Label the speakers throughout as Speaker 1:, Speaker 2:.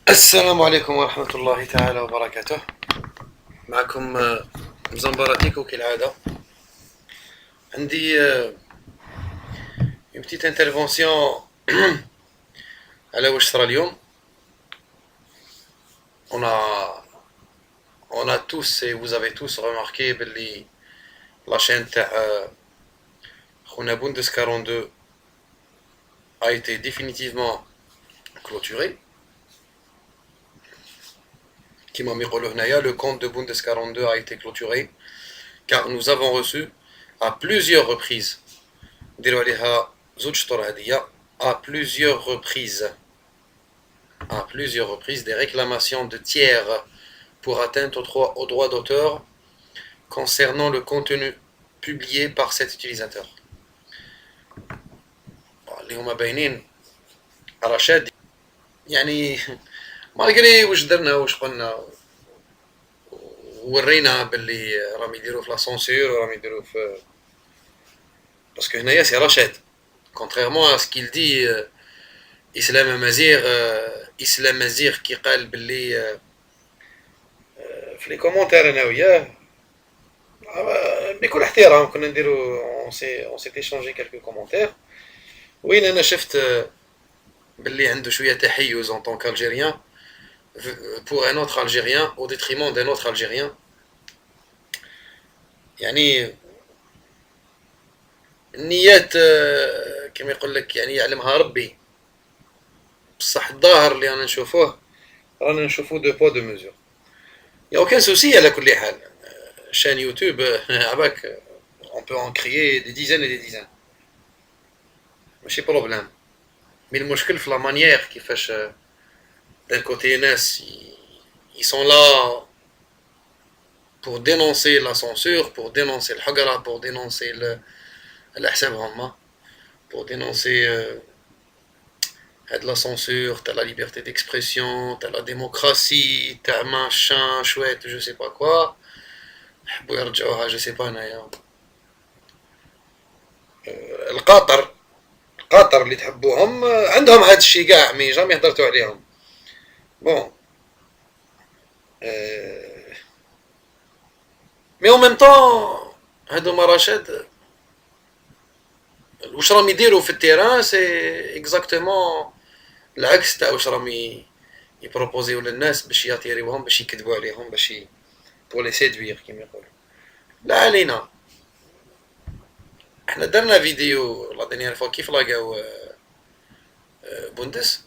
Speaker 1: السلام عليكم ورحمة الله تعالى وبركاته. معكم مزمبراتيكو كالعادة. عندي une petite intervention على واش صرا اليوم. On a, on a tous et vous avez tous remarqué باللي la chaîne تاع خونا بوندس 42 a été définitivement clôturée. كيما يقولوا هنايا le compte de Bundes 42 a été clôturé car nous avons reçu à plusieurs reprises نديروا عليها زوج شطور هدية à plusieurs reprises des réclamations de tiers pour atteinte aux droits d'auteur concernant le contenu publié par cet utilisateur. اللي هما باينين رشاد يعني مالغري واش درنا واش قلنا ورينا باللي راهم يديروا في لا سونسور وراهم يديروا في باسكو هنايا سي رشاد كونتريرمون ا سكيل دي اسلام مزيغ كي قال باللي في لي كومونتير انا وياه بكل احترام كنا نديروا اون سي ايشانجي كالكو كومونتير وين انا شفت باللي عنده شويه تحيز en tant qu'Algérien pour un autre Algérien au détriment d'un autre Algérien. يعني النيات كما يقول لك يعني يعلمها ربي بصح الظاهر اللي رانا نشوفوه دو بوا دو ميزور. يا aucun souci على كل حال شان يوتيوب عباك on peut en créer des dizaines et des dizaines ماشي بروبليم. مي المشكل في لا مانيير كيفاش d'un côté ناس ils sont là pour dénoncer la censure, pour dénoncer الحقرة, pour dénoncer على حسابهم هما, pour dénoncer la censure, t'as la liberté d'expression, t'as la démocratie, t'as machin chouette, je sais pas quoi. حبوا يرجعوها je sais pas انايا القاطر اللي تحبوهم عندهم هاد الشي كاع مي جامي هضرتوا عليهم. بون مي او ميم طون هادوما رشاد واش راهم يديروا في التيران سي اكزاكتومون العكس تاع واش راهم يبروبوزيو للناس باش ياتيريوهم باش يكذبوا عليهم باش بور لي سيدوير كيما يقولوا. لا علينا احنا درنا فيديو لا دينيير فوا كيف لاقاو بوندس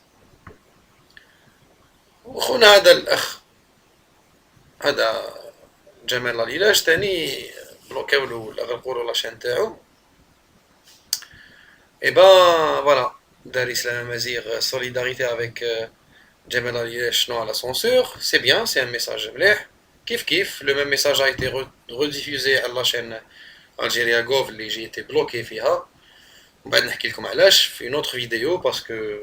Speaker 1: وخونا هذا الاخ هذا جمال العلاج تاني بلوكاو له ولا غلقوا له لاشين تاعو. اي با فوالا دار اسلام مزيغ سوليداريتي افيك جمال العلاج شنو على سونسور سي بيان سي ان ميساج مليح كيف لو ميم ميساج ا ايتي ريديفوزي على لاشين الجيريا غوف اللي جيتي بلوكي فيها. ومن بعد نحكي لكم علاش في نوتر فيديو باسكو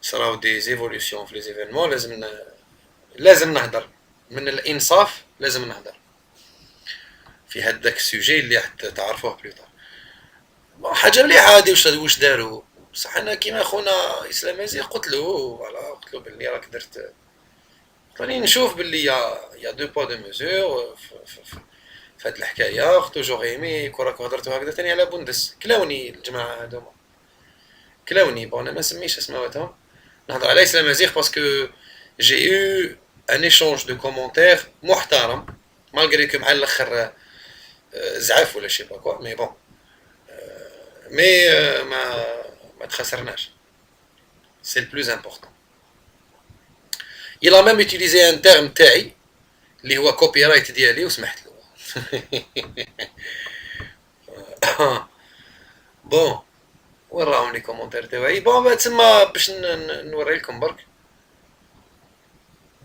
Speaker 1: صراو دي زيفولوسيون في لي زيفينمون لازم نهدر من الانصاف لازم نهدر في هداك السوجي اللي حتى تعرفوه بلوطار. حاجه مليحه هادي واش داروا بصح انا كيما خونا اسلام مزيغ قلت له باللي راك درت راني نشوف باللي يا دو بوا دو ميزور في هاد الحكايه اختو جوغيمي كون راكو هضرتو هكذا تاني على بوندس كلاوني الجماعه هادوما كلاوني. بون انا ما نسميش اسماواتهم نهضر على اسلام مزيغ باسكو جي او ان ايشونج دو كومونتير محترم مالغري كو مع الاخر زعف ولا شي با كوا مي بون مي ما تخسرناش سي البلوز امبورطون. il a même utilisé un terme تاعي اللي هو كوبي رايت ديالي وسمحت له. بون وراهم لي كومونتير تاعي بون تسمى باش نوري لكم برك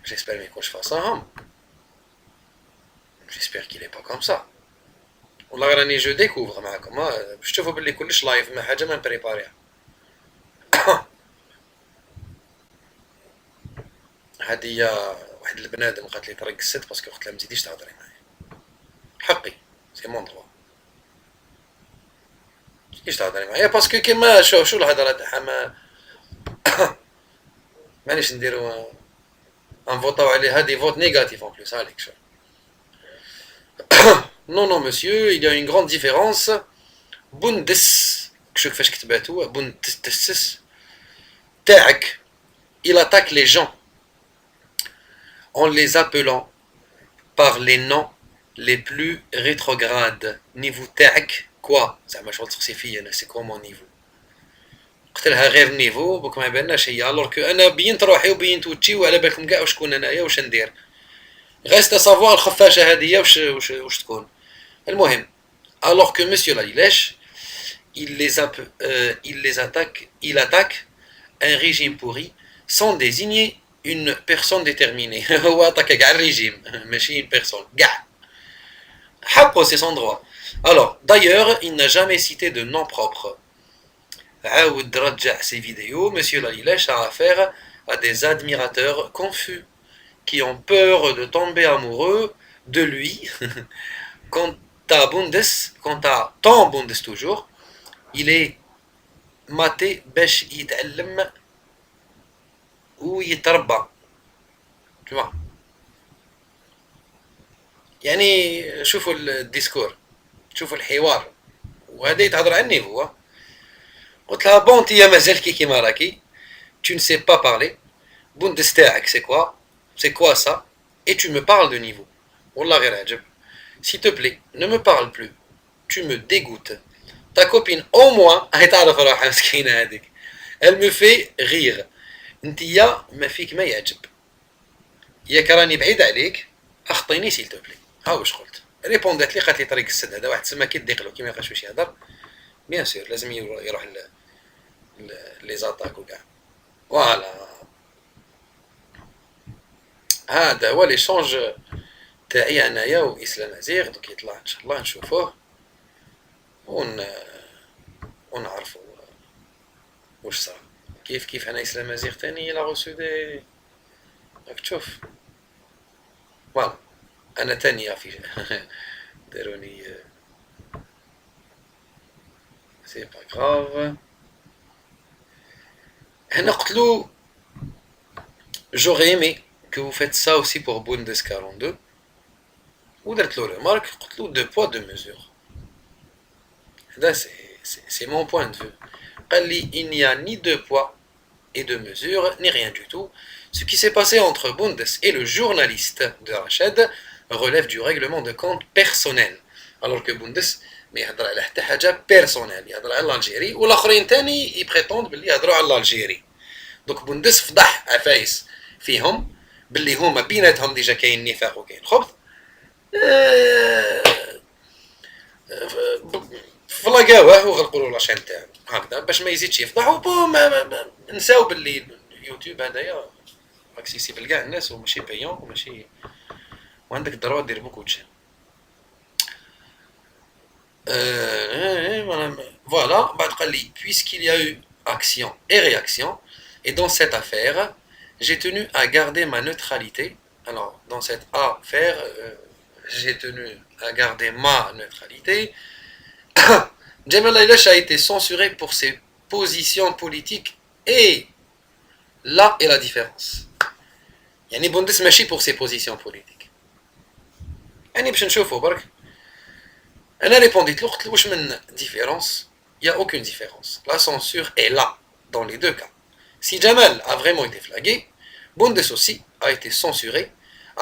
Speaker 1: جيسبر ما يكونش فاصاهم جيسبر كيل اي با كوم سا والله راني جو ديكوفر معاكم باش تشوفوا باللي كلش لايف ما حاجه ما بريباريها. هادي واحد البنادم قالت لي طريق الست باسكو قلت لها ما تزيديش تهضري معايا حقي سي مون دروا تزيديش تهضري معايا باسكو كيما شو الهضره تاعها مانيش نديرو en votant des votes négatifs en plus. Alex. Non, non, monsieur, il y a une grande différence. Bundes, كيفاش كتباتو Bundes, تاعك, il attaque les gens en les appelant par les noms les plus rétrogrades. Niveau تاعك quoi زعما شغل تخصي فيا انا سي كوا مون نيفو قلت لها غير نيفو بوك ما يباناش هي الوغ كو انا بينت روحي وبينت وتشي وعلى بالكم كاع وشكون انايا واش ندير غاست سافوار الخفاشه هذه واش تكون المهم alors que monsieur Lalilesh il attaque un régime pourri sans désigner une personne déterminée. هو attaque كاع الريجيم ماشي une personne كاع حقه c'est son droit. Alors d'ailleurs il n'a jamais cité de nom propre. عاود رجع ses vidéos. Monsieur Lalilesh a affaire à des admirateurs confus qui ont peur de tomber amoureux de lui. Quant à ton Bundes toujours, il est maté باش يتعلم ويتربى. Tu vois. يعني شوفوا الديسكور شوفوا الحوار وهذا يتهضر عني هو قلت لها بون انتيا مازال كيما راكي tu ne sais pas parler Bundes تاعك c'est quoi ça et tu me parles de niveau والله غير عجب s'il te plaît ne me parle plus tu me dégoûtes ta copine au moins هي تعرف روحها مسكينه هذيك elle me fait rire انتيا ما فيك ما يعجب ياك راني بعيد عليك اخطيني s'il te plaît ها واش قلت ريبوندات لي قالت لي طريق السد هذا واحد تسمى كيديق له كيما يبقاش واش يهضر بيان سور لازم يروح لي زاتاك وكاع فوالا هذا هو ليشونج تاعي انايا واسلام ازيغ دوك يطلع ان شاء الله نشوفوه ونعرفوا واش صار كيف انا اسلام ازيغ ثاني لا غوسو دي راك تشوف فوالا انا ثاني في داروني سي با غراف هنا قتلو j'aurais aimé que vous faites ça aussi pour Bundes 42 ودرت له remarque قلت له 2 poids 2 mesures هذا c'est mon point de vue قال لي il n'y a ni 2 poids et 2 mesures ni rien du tout ce qui s'est passé entre Bundes et le journaliste de Rachid relève du règlement de compte personnel alors que Bundes ما يهضر على حتى حاجه بيرسونيل يهضر على الجيري والاخرين ثاني يبريتوند باللي يهضروا على الجيري دوك بوندس فضح عفايس فيهم باللي هما بيناتهم ديجا كاين نفاق وكاين خبث فلاقاوه وغلقوا له لاشين تاعو هكذا باش ما يزيدش يفضح وبوم نساو باللي اليوتيوب هذايا اكسيسيبل كاع الناس وماشي بايون وماشي وعندك الدروا دير بوكو تشان voilà, puisqu'il y a eu action et réaction, et dans cette affaire, j'ai tenu à garder ma neutralité. Alors, dans cette affaire, j'ai tenu à garder ma neutralité. Jamal Aylash a été censuré pour ses positions politiques, et là est la différence. Yani Bundes machi pour ses positions politiques. Yani باش نشوفوا برك. أنا répondit له قلت له واش من différence il y a aucune différence la censure est là dans les deux cas si Jamal a vraiment été flagué Bundes aussi a été censuré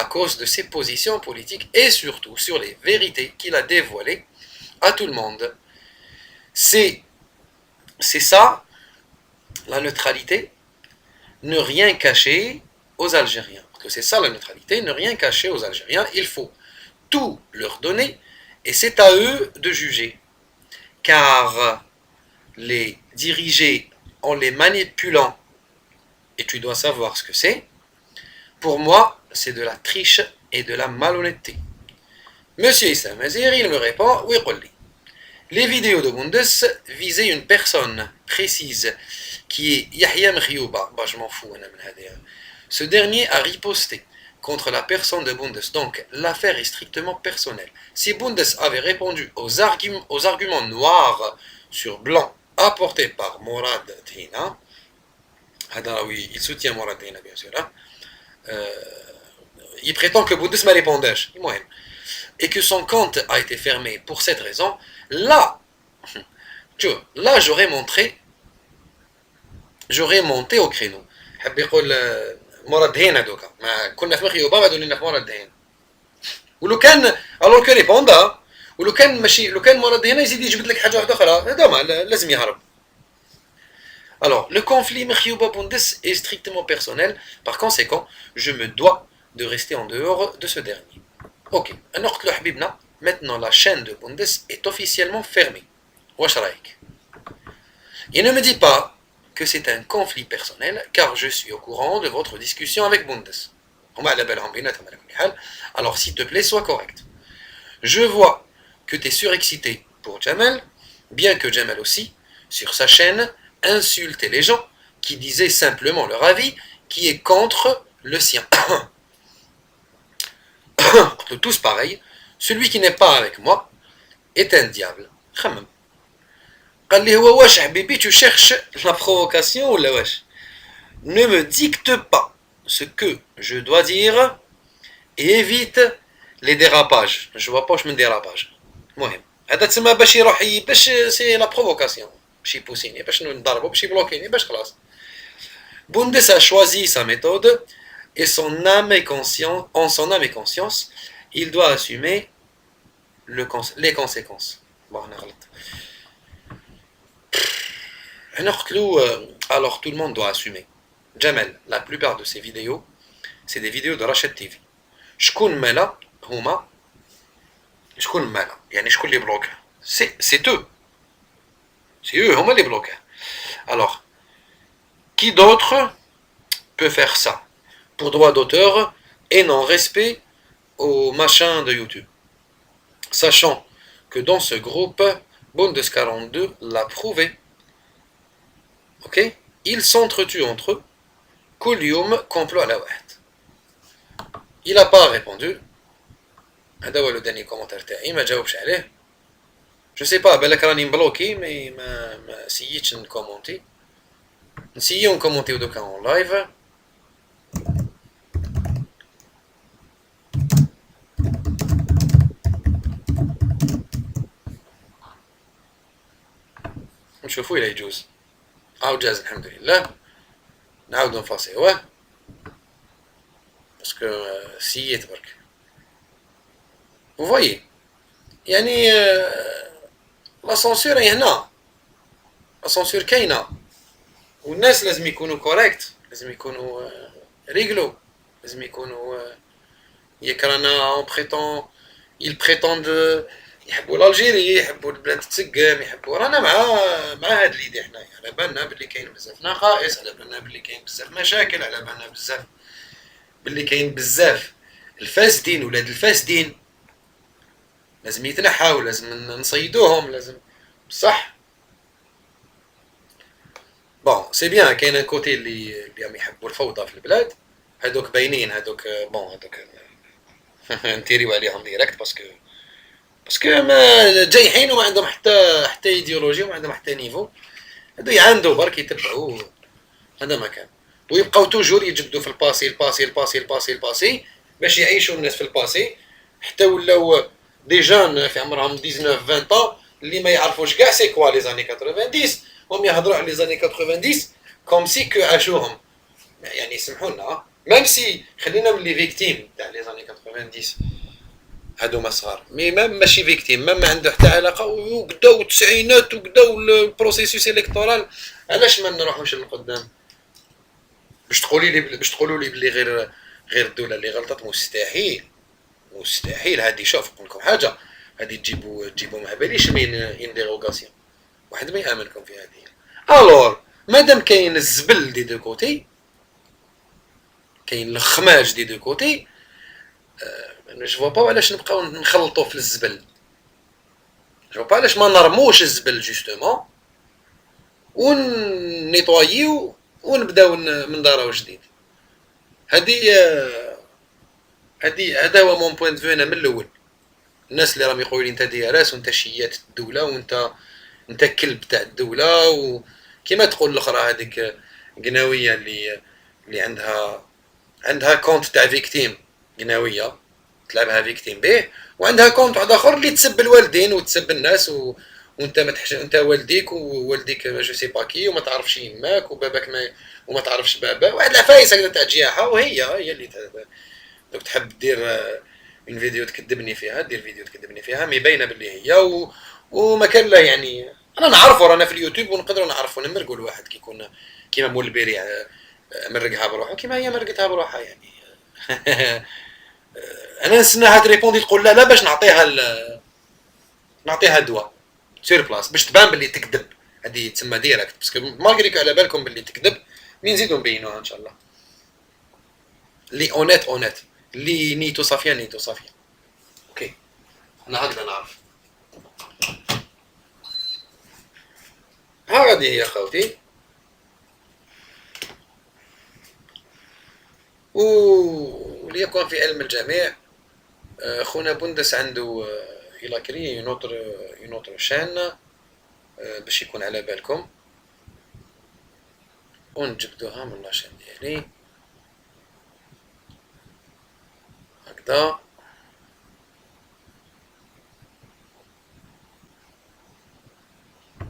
Speaker 1: à cause de ses positions politiques et surtout sur les vérités qu'il a dévoilées à tout le monde c'est ça la neutralité ne rien cacher aux Algériens parce que c'est ça la neutralité ne rien cacher aux Algériens il faut tout leur donner et c'est à eux de juger, car les diriger en les manipulant, et tu dois savoir ce que c'est, pour moi, c'est de la triche et de la malhonnêteté. Monsieur Issam Azir, il me répond, oui, les vidéos de Bundes visaient une personne précise, qui est Yahya Mkhiyouba, je m'en fous, ce dernier a riposté contre la personne de Bundes. Donc, l'affaire est strictement personnelle. Si Bundes avait répondu aux arguments noirs sur blanc apportés par Mourad Dina, il soutient Mourad Dina, bien sûr, il prétend que Bundes m'a répondu, et que son compte a été fermé pour cette raison, là, tu vois, là j'aurais monté au créneau. حب يقول مراد هنا دوكا ما كنا في مخيوبه بعد ولينا في مراد هنا ولو كان الوغ كو ريبوندا ولو كان ماشي لو كان مراد هنا يزيد يجبد لك حاجه واحده اخرى هذا ما لازم يهرب. Alors, le conflit Mekhiouba Bundes est strictement personnel, par conséquent, je me dois de rester en dehors de ce dernier. Ok, maintenant la chaîne de Bundes est officiellement fermée. Wesh raïk. Il ne me dit pas que c'est un conflit personnel, car je suis au courant de votre discussion avec Bundes. Alors, s'il te plaît, sois correct. Je vois que tu es surexcité pour Jamal, bien que Jamal aussi, sur sa chaîne, insultait les gens qui disaient simplement leur avis qui est contre le sien. Tous pareils, celui qui n'est pas avec moi est un diable. قال لي هو واش حبيبي tu cherches la provocation ou la wesh. Ne me dicte pas ce que je dois dire et évite les dérapages. Je vois pas je me dérapage. المهم هذا تسمى باش يروح باش سي لا بروفوكاسيون باش يبوسيني باش نضربو باش يبلوكيني باش خلاص. Bundes a choisi sa méthode et son âme et conscience, en son âme et conscience, il doit assumer les conséquences. Bon, on a alors tout le monde doit assumer. Jamel, la plupart de ses vidéos, c'est des vidéos de Rachid TV. شكون مالا هما شكون مالا يعني شكون اللي بلوك c'est eux. C'est eux هما اللي بلوك. Alors qui d'autre peut faire ça pour droit d'auteur et non-respect au machin de YouTube, sachant que dans ce groupe, Bundes 42 l'a prouvé. Ok, ils s'entretuent entre eux. Koulium complot à la wahd. Il n'a pas répondu. هذا هو le dernier commentaire تاعي ما جاوبش عليه. Je sais pas بالك راني مبلوكي mais ما سييتش نكومونتي. نسيو نكومونتيو دوكا اون لايف. نشوفو إلا يجوز. عاود جاز الحمد لله. نعاودو نفاصيوه باسكو سييت برك. Vous voyez يعني لا سونسور هي هنا. لا سونسور كاينه والناس لازم يكونوا كوريكت لازم يكونوا ريغلو لازم يكونوا ياك رانا اون بريتون ils prétendent يحبوا الالجيري يحبوا البلاد تسقم يحبوا رانا مع هاد ليدي حنايا على بالنا بلي كاين بزاف نقائص على بالنا بلي كاين بزاف مشاكل على بالنا بزاف بلي كاين بزاف الفاسدين ولاد الفاسدين لازم يتنحاو لازم نصيدوهم لازم بصح. بون سي بيان كاين ان كوتي اللي راهم يحبوا الفوضى في البلاد هذوك باينين هذوك بون هذوك نتيريو عليهم ديريكت باسكو ما جايحين وما عندهم حتى ايديولوجي وما عندهم حتى نيفو هادو يعندوا برك يتبعوا هذا ما كان ويبقاو توجور يجبدوا في الباسي باش يعيشوا الناس في الباسي حتى ولاو دي جون في عمرهم 19 20 اللي ما يعرفوش كاع سي كوا لي زاني 90 هم يهضروا على لي زاني 90 كوم سي كو عاشوهم يعني يسمحوا لنا ميم سي خلينا من لي فيكتيم تاع لي زاني 90 هادو صغار مي ميم ماشي فيكتيم ميم ما عنده حتى علاقه وكداو التسعينات وكداو البروسيسوس الكتورال علاش ما نروحوش للقدام باش تقولوا لي بلي غير الدوله اللي غلطت مستحيل هادي شوف نقول لكم حاجه هادي تجيبوا ما باليش مين ان ديروغاسيون واحد ما يامنكم في هذه. الور مادام كاين الزبل دي دو كوتي كاين الخماج دي دو كوتي جو فوا با علاش نبقاو نخلطوا في الزبل جو فوا با علاش ما نرموش الزبل جوستومون ونيطوايو ونبداو من دارو جديد. هذا هو مون بوين فو انا من الاول. الناس اللي راهم يقولوا لي انت دياراس وانت شيات الدوله وانت كلب تاع الدوله وكيما تقول الاخرى هذيك قناويه اللي عندها عندها كونت تاع فيكتيم قناويه تلعبها فيكتيم به، وعندها كونت واحد اخر اللي تسب الوالدين وتسب الناس وانت ما انت والديك ووالديك جو سي باكي وما تعرفش يماك وباباك ما وما تعرفش بابا، واحد العفايس هكذا تاع جياحه، وهي اللي دوك تحب دير اون فيديو تكذبني فيها، دير فيديو تكذبني فيها مي باينه باللي هي وما كان لا يعني. انا نعرفه رانا في اليوتيوب ونقدروا نعرفوا نمرقوا الواحد كي يكون كيما مول البيري مرقها بروحه كيما هي مرقتها بروحها يعني. انا نستناها تريبوندي تقول لا لا باش نعطيها دواء سير بلاص باش تبان باللي تكذب، هذه تسمى ديريكت باسكو مالغريك على بالكم باللي تكذب، مين نزيدو نبينوها ان شاء الله. اللي اونيت اونيت، اللي نيتو صافيه نيتو صافيه. اوكي انا هكذا نعرف. هذه هي خوتي. وليكن في علم الجميع خونا بندس عنده الى كري ينوتر شان باش يكون على بالكم، ونجبدوها من لاشين ديالي هكذا.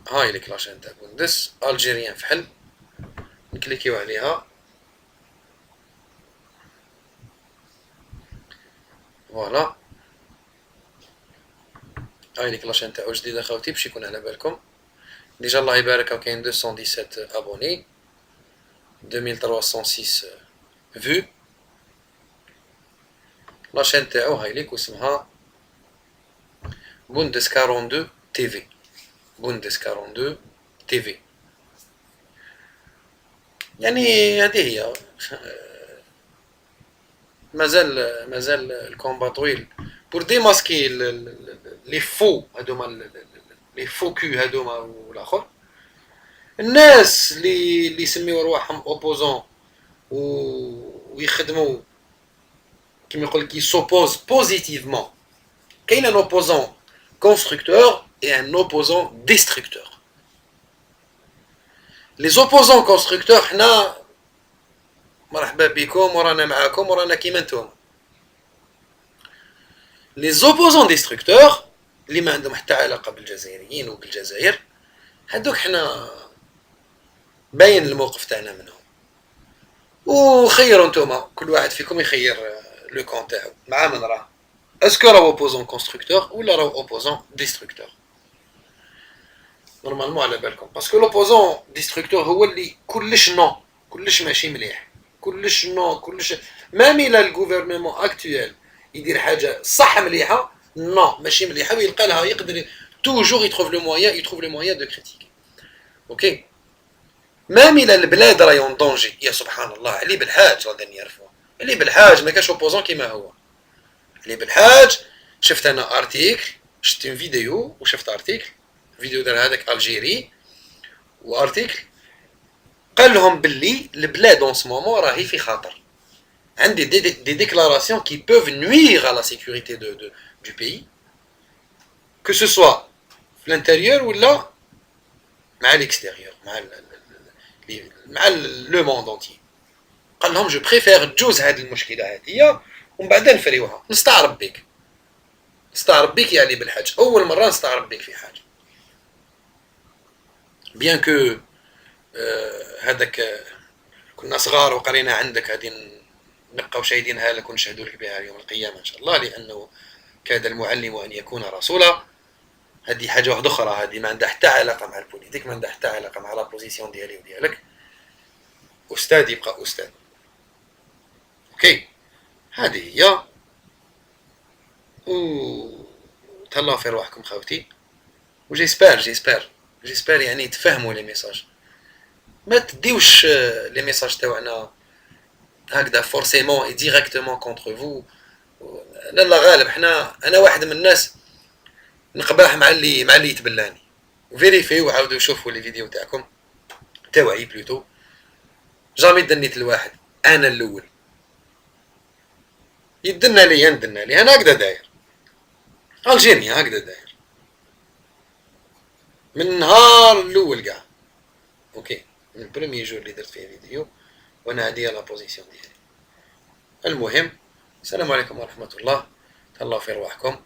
Speaker 1: هاي ليك لاشين تاع بندس الجيريان فحل، نكليكيو عليها فوالا. هاي ليك لاشين تاعو جديده خوتي باش يكون على بالكم. ديجا الله يبارك كاين 217 ابوني 2306 فيو. لاشين تاعو هاي ليك واسمها بوندس 42 تي في، بوندس 42 تي في. يعني هذه هي. مازال الكومبا طويل بور ديماسكي لي فو هذوما، لي فو كو هذوما والاخر، الناس اللي يسميو رواحهم اوبوزون ويخدموا كيما يقول لك يسوبوز بوزيتيفمون. كاين ان اوبوزون كونستركتور اي ان اوبوزون ديستركتور. لي زوبوزون كونستركتور حنا مرحبا بكم ورانا معاكم ورانا كيما نتوما. لي زوبوزون ديستركتور اللي ما عندهم حتى علاقه بالجزائريين وبالجزائر، هذوك حنا باين الموقف تاعنا منهم. وخيروا نتوما كل واحد فيكم يخير لو كون تاعو مع من راه، اسكو راهو اوبوزون كونستركتور ولا راهو اوبوزون ديستركتور. نورمالمون على بالكم باسكو لوبوزون ديستركتور هو اللي كلش نو، كلش ماشي مليح، كلش نو كلش. مام الى الغوفرنمون اكتويل يدير حاجه صح مليحه نو ماشي مليحه ويلقى لها يقدر توجور يتروف لو مويان، يتروف لو مويان دو كريتيك. اوكي مام الى البلاد راهي اون دونجي، يا سبحان الله علي بالحاج غادي يعرفوه. علي بالحاج ما كاش اوبوزون كيما هو. علي بالحاج شفت انا ارتيكل، شفت فيديو وشفت ارتيكل، فيديو دار هذاك الجيري وارتيكل قال لهم باللي البلاد اون سو مومون راهي في خطر، عندي دي ديكلاراسيون كي بوف نوير على لا سيكوريتي دو بيي كو سو سوا في الانتيريور ولا مع ليكستيريور مع لو موند اونتي. قال لهم جو بريفير تجوز هذه المشكله هذه ومن بعد نفريوها. نستعرب بك، نستعرب بك يعني بالحاج، اول مره نستعرب بك في حاجه. بيان كو هذاك كنا صغار وقرينا عندك هذه نبقاو شاهدينها لك ونشهدوا لك بها يوم القيامه ان شاء الله، لانه كاد المعلم ان يكون رسولا. هذه حاجه واحده اخرى، هذه ما عندها حتى علاقه مع البوليتيك، ما عندها حتى علاقه مع لا بوزيسيون ديالي وديالك. استاذ يبقى استاذ. اوكي هذه هي. و تهلاو في رواحكم خوتي، جيسبر يعني تفهموا لي ميساج، ما تديوش لي ميساج تاعنا هكذا فورسيمون اي ديريكتومون كونتر فو. لا لا غالب حنا انا واحد من الناس نقباح مع اللي يتبلاني. فيريفي وعاودوا شوفوا لي فيديو تاعكم تاوعي بلوتو. جامي دنيت الواحد انا الاول، يدنا لي ندنا لي انا هكذا داير، الجيري هكذا داير من النهار الاول كاع. اوكي من البروميي جور اللي درت فيه فيديو وانا هادي لا بوزيسيون ديالي. المهم، السلام عليكم ورحمة الله. تهلاو في رواحكم.